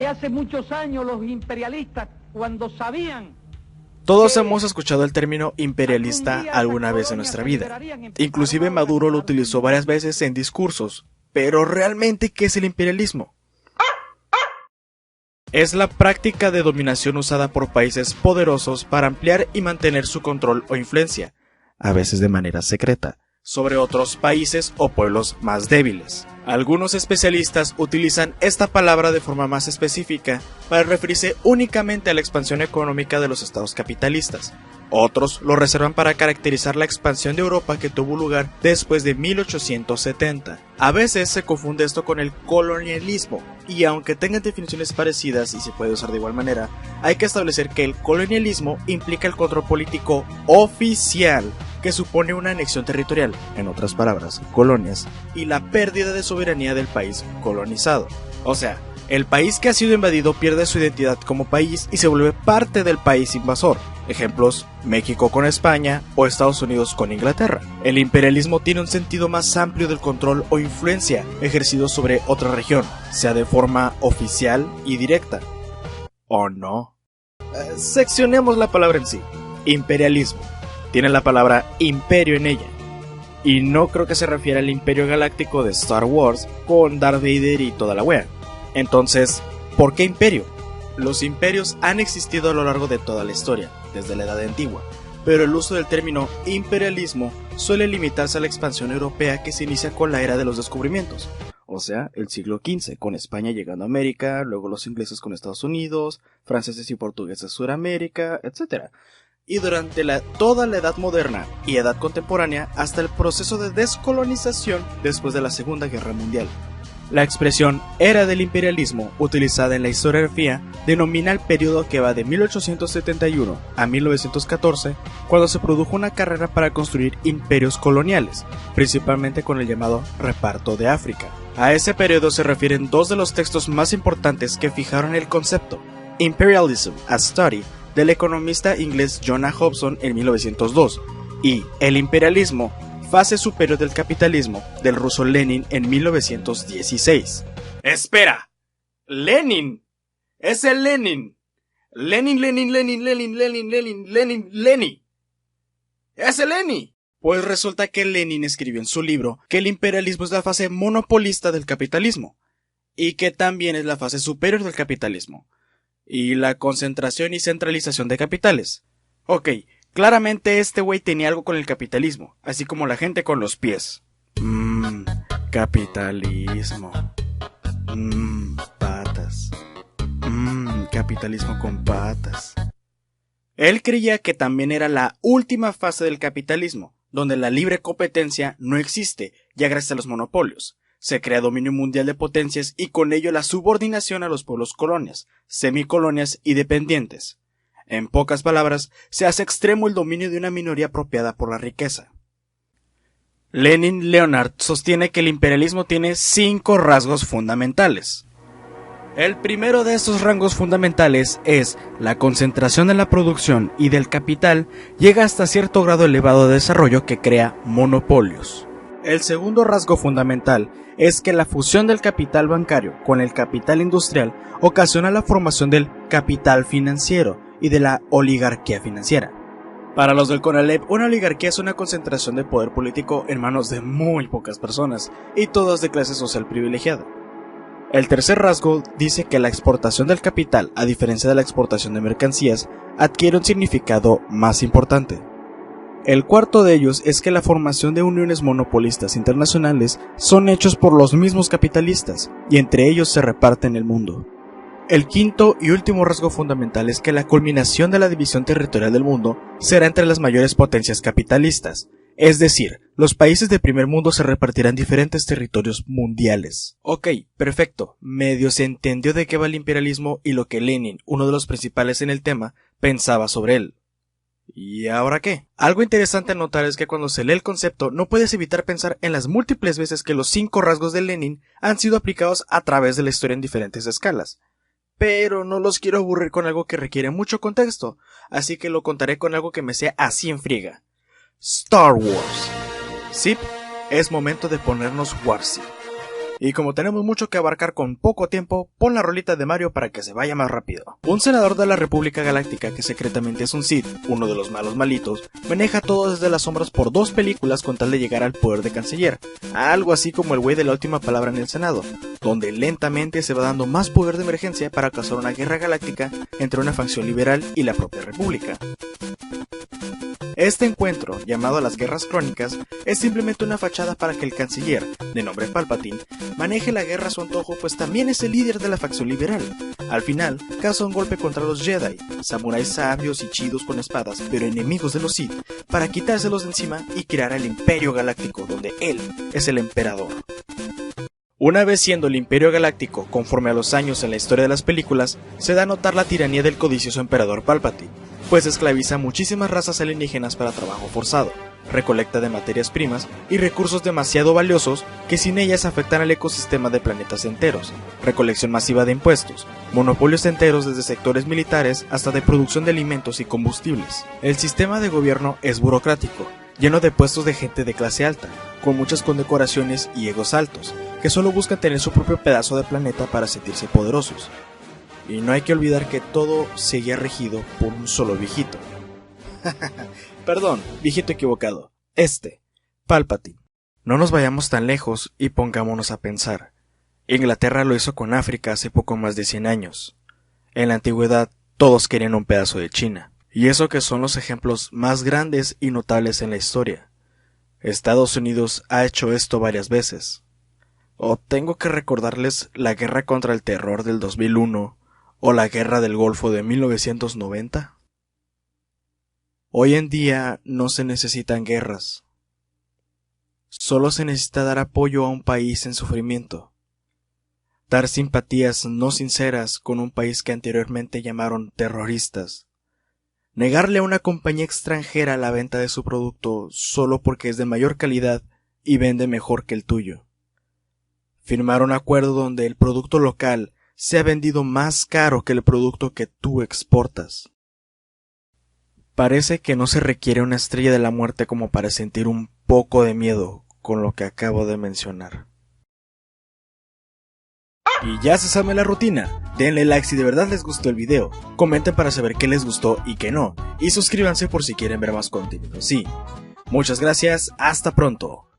hace muchos años los imperialistas, cuando sabían... Todos hemos escuchado el término imperialista alguna vez en nuestra vida. Inclusive Maduro lo utilizó varias veces en discursos. Pero ¿realmente qué es el imperialismo? Es la práctica de dominación usada por países poderosos para ampliar y mantener su control o influencia, a veces de manera secreta, sobre otros países o pueblos más débiles. Algunos especialistas utilizan esta palabra de forma más específica para referirse únicamente a la expansión económica de los estados capitalistas. Otros lo reservan para caracterizar la expansión de Europa que tuvo lugar después de 1870. A veces se confunde esto con el colonialismo, y aunque tengan definiciones parecidas y se puede usar de igual manera, hay que establecer que el colonialismo implica el control político oficial, que supone una anexión territorial, en otras palabras, colonias, y la pérdida de soberanía del país colonizado. O sea, el país que ha sido invadido pierde su identidad como país y se vuelve parte del país invasor. Ejemplos, México con España o Estados Unidos con Inglaterra. El imperialismo tiene un sentido más amplio del control o influencia ejercido sobre otra región, sea de forma oficial y directa. ¿O no? Seccionemos la palabra en sí. Imperialismo. Tiene la palabra imperio en ella. Y no creo que se refiera al imperio galáctico de Star Wars con Darth Vader y toda la wea. Entonces, ¿por qué imperio? Los imperios han existido a lo largo de toda la historia, desde la Edad Antigua, pero el uso del término imperialismo suele limitarse a la expansión europea que se inicia con la era de los descubrimientos, o sea, el siglo XV, con España llegando a América, luego los ingleses con Estados Unidos, franceses y portugueses Suramérica, etc. Y durante toda la Edad Moderna y Edad Contemporánea hasta el proceso de descolonización después de la Segunda Guerra Mundial. La expresión era del imperialismo, utilizada en la historiografía, denomina el periodo que va de 1871 a 1914, cuando se produjo una carrera para construir imperios coloniales, principalmente con el llamado reparto de África. A ese periodo se refieren dos de los textos más importantes que fijaron el concepto, Imperialism, a Study, del economista inglés John A. Hobson en 1902, y El imperialismo, fase superior del capitalismo, del ruso Lenin en 1916. ¡Espera! ¡Lenin! ¡Es el Lenin! ¡Lenin! ¡Es el Lenin! Pues resulta que Lenin escribió en su libro que el imperialismo es la fase monopolista del capitalismo, y que también es la fase superior del capitalismo, y la concentración y centralización de capitales. Ok. Claramente este güey tenía algo con el capitalismo, así como la gente con los pies. Capitalismo. Patas. Capitalismo con patas. Él creía que también era la última fase del capitalismo, donde la libre competencia no existe, ya gracias a los monopolios. Se crea dominio mundial de potencias y con ello la subordinación a los pueblos colonias, semicolonias y dependientes. En pocas palabras, se hace extremo el dominio de una minoría apropiada por la riqueza. Lenin Leonard sostiene que el imperialismo tiene 5 rasgos fundamentales. El primero de estos rasgos fundamentales es la concentración de la producción y del capital llega hasta cierto grado elevado de desarrollo que crea monopolios. El segundo rasgo fundamental es que la fusión del capital bancario con el capital industrial ocasiona la formación del capital financiero y de la oligarquía financiera. Para los del CONALEP, una oligarquía es una concentración de poder político en manos de muy pocas personas, y todas de clase social privilegiada. El tercer rasgo dice que la exportación del capital, a diferencia de la exportación de mercancías, adquiere un significado más importante. El cuarto de ellos es que la formación de uniones monopolistas internacionales son hechos por los mismos capitalistas, y entre ellos se reparten el mundo. El quinto y último rasgo fundamental es que la culminación de la división territorial del mundo será entre las mayores potencias capitalistas, es decir, los países de primer mundo se repartirán diferentes territorios mundiales. Ok, perfecto, medio se entendió de qué va el imperialismo y lo que Lenin, uno de los principales en el tema, pensaba sobre él. ¿Y ahora qué? Algo interesante a notar es que cuando se lee el concepto no puedes evitar pensar en las múltiples veces que los 5 rasgos de Lenin han sido aplicados a través de la historia en diferentes escalas. Pero no los quiero aburrir con algo que requiere mucho contexto, así que lo contaré con algo que me sea así en friega. Star Wars. Sí, es momento de ponernos Warsy. Y como tenemos mucho que abarcar con poco tiempo, pon la rolita de Mario para que se vaya más rápido. Un senador de la República Galáctica que secretamente es un Sith, uno de los malos malitos, maneja todo desde las sombras por 2 películas con tal de llegar al poder de canciller, algo así como el güey de la última palabra en el Senado, donde lentamente se va dando más poder de emergencia para causar una guerra galáctica entre una facción liberal y la propia República. Este encuentro, llamado las Guerras Crónicas, es simplemente una fachada para que el canciller, de nombre Palpatine, maneje la guerra a su antojo, pues también es el líder de la facción liberal. Al final, causa un golpe contra los Jedi, samuráis sabios y chidos con espadas, pero enemigos de los Sith, para quitárselos de encima y crear el Imperio Galáctico, donde él es el emperador. Una vez siendo el Imperio Galáctico, conforme a los años en la historia de las películas, se da a notar la tiranía del codicioso emperador Palpatine, pues esclaviza a muchísimas razas alienígenas para trabajo forzado, recolecta de materias primas y recursos demasiado valiosos que sin ellas afectan al ecosistema de planetas enteros, recolección masiva de impuestos, monopolios enteros desde sectores militares hasta de producción de alimentos y combustibles. El sistema de gobierno es burocrático, lleno de puestos de gente de clase alta, con muchas condecoraciones y egos altos, que solo buscan tener su propio pedazo de planeta para sentirse poderosos. Y no hay que olvidar que todo seguía regido por un solo viejito. Perdón, viejito equivocado. Palpatine. No nos vayamos tan lejos y pongámonos a pensar. Inglaterra lo hizo con África hace poco más de 100 años. En la antigüedad, todos querían un pedazo de China. Y eso que son los ejemplos más grandes y notables en la historia. Estados Unidos ha hecho esto varias veces. O tengo que recordarles la guerra contra el terror del 2001 o la guerra del Golfo de 1990. Hoy en día no se necesitan guerras. Solo se necesita dar apoyo a un país en sufrimiento. Dar simpatías no sinceras con un país que anteriormente llamaron terroristas. Negarle a una compañía extranjera la venta de su producto solo porque es de mayor calidad y vende mejor que el tuyo. Firmar un acuerdo donde el producto local sea vendido más caro que el producto que tú exportas. Parece que no se requiere una estrella de la muerte como para sentir un poco de miedo con lo que acabo de mencionar. Y ya se sabe la rutina, denle like si de verdad les gustó el video, comenten para saber qué les gustó y qué no, y suscríbanse por si quieren ver más contenido así. Muchas gracias, hasta pronto.